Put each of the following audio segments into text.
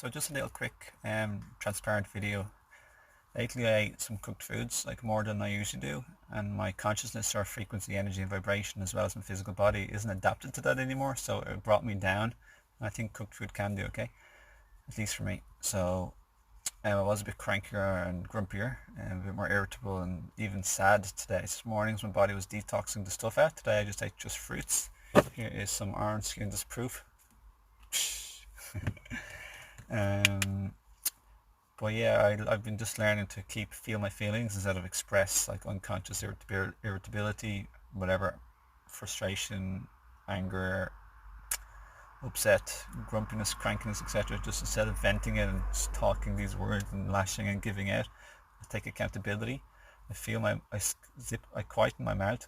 So just a little quick transparent video. Lately I ate some cooked foods, like more than I usually do, and my consciousness or frequency, energy and vibration as well as my physical body isn't adapted to that anymore, so it brought me down. I think cooked food can do okay, at least for me. So I was a bit crankier and grumpier and a bit more irritable and even sad today. This mornings my body was detoxing the stuff out. Today I just ate just fruits. Here is some orange skin just proof. um, But yeah, I've been just learning to feel my feelings instead of express, like unconscious irritability, whatever, frustration, anger, upset, grumpiness, crankiness, etc. Just instead of venting it and just talking these words and lashing and giving out, I take accountability. I feel I quieten my mouth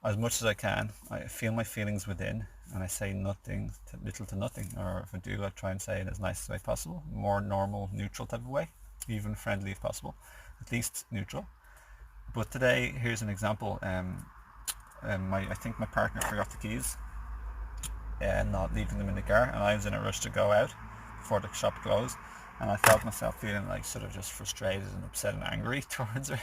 as much as I can. I feel my feelings within, and I say little to nothing, or if I do, I try and say it as nice as way possible, more normal, neutral type of way, even friendly if possible, at least neutral. But today, here's an example. I think my partner forgot the keys and not leaving them in the car, and I was in a rush to go out before the shop closed, and I felt myself feeling like sort of just frustrated and upset and angry towards her.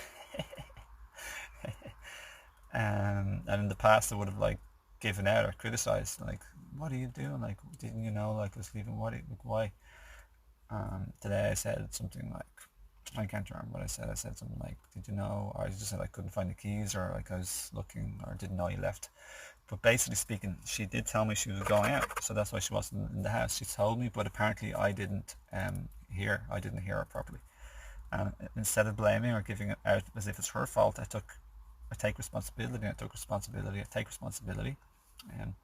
And in the past I would have like given out or criticized, like, what are you doing, like, didn't you know, like, I was leaving, why? Today I said something like, I can't remember what I said. I said something like, did you know, or I just said I couldn't find the keys, or like I was looking, or didn't know you left. But basically speaking, she did tell me she was going out, so that's why she wasn't in the house. She told me, but apparently I didn't hear her properly. And instead of blaming or giving it out as if it's her fault, I take responsibility. I take responsibility. And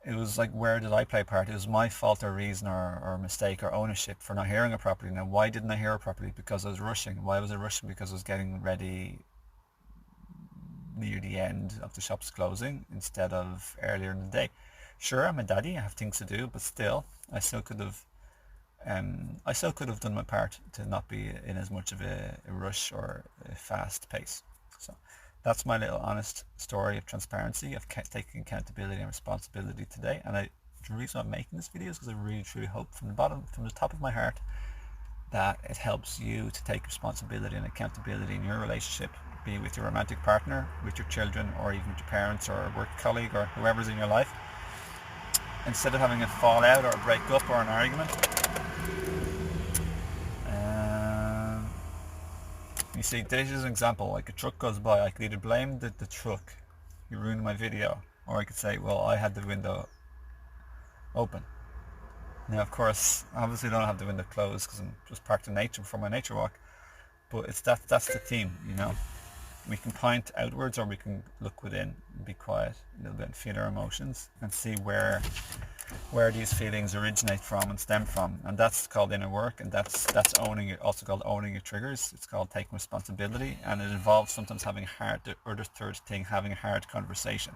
it was like, where did I play a part? It was my fault or reason or mistake or ownership for not hearing her properly. Now, why didn't I hear her properly? Because I was rushing. Why was I rushing? Because I was getting ready near the end of the shop's closing instead of earlier in the day. Sure, I'm a daddy, I have things to do, but still, I still could have done my part to not be in as much of a rush or a fast pace. So that's my little honest story of transparency, of taking accountability and responsibility today. And the reason I'm making this video is because I really truly hope from the top of my heart, that it helps you to take responsibility and accountability in your relationship, be it with your romantic partner, with your children, or even with your parents or a work colleague or whoever's in your life. Instead of having a fallout or a break up or an argument, you see, this is an example. Like, a truck goes by, I could either blame the truck, you ruined my video, or I could say, well, I had the window open. Now, of course, obviously I don't have the window closed because I'm just parked in nature before my nature walk, but that's the theme, you know. We can point outwards, or we can look within and be quiet a little bit and feel our emotions and see where these feelings originate from and stem from. And that's called inner work, and that's owning it, also called owning your triggers. It's called taking responsibility, and it involves sometimes having a hard conversation,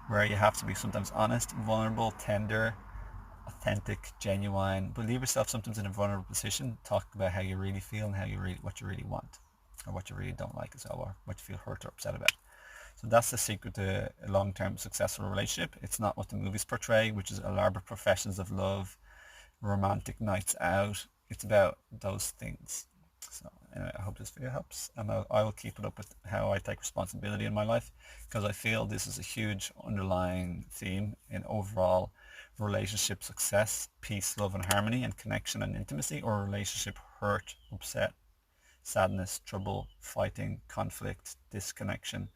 where you have to be sometimes honest, vulnerable, tender, authentic, genuine, but leave yourself sometimes in a vulnerable position. Talk about how you really feel and what you really want, or what you really don't like as well, or what you feel hurt or upset about. So that's the secret to a long-term successful relationship. It's not what the movies portray, which is elaborate professions of love, romantic nights out. It's about those things. So anyway, I hope this video helps, and I will keep it up with how I take responsibility in my life, because I feel this is a huge underlying theme in overall relationship success, peace, love and harmony, and connection and intimacy, or relationship hurt, upset, sadness, trouble, fighting, conflict, disconnection,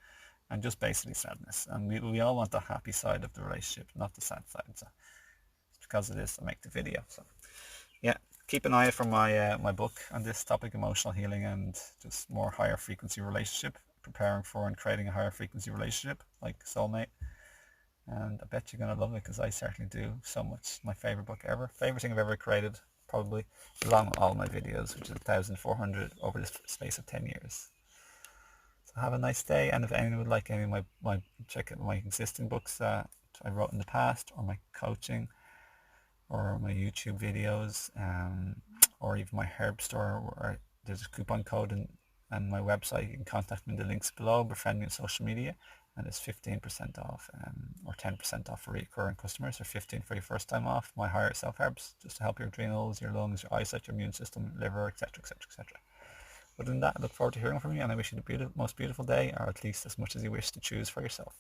and just basically sadness. And we all want the happy side of the relationship, not the sad side. So it's because of this I make the video. So yeah, keep an eye out for my book on this topic, emotional healing and just more higher frequency relationship, preparing for and creating a higher frequency relationship like soulmate. And I bet you're going to love it, because I certainly do so much. My favorite book ever, favorite thing I've ever created, probably, along with all my videos, which is 1,400 over the space of 10 years. So have a nice day, and if anyone would like any of check out my existing books that I wrote in the past, or my coaching, or my YouTube videos, or even my herb store, where there's a coupon code and my website. You can contact me in the links below, befriend me on social media, and it's 15% off, or 10% off for recurring customers, or 15 for your first time off. My higher self herbs, just to help your adrenals, your lungs, your eyesight, your immune system, liver, etc., etc., etc. Other than that, I look forward to hearing from you, and I wish you the most beautiful day, or at least as much as you wish to choose for yourself.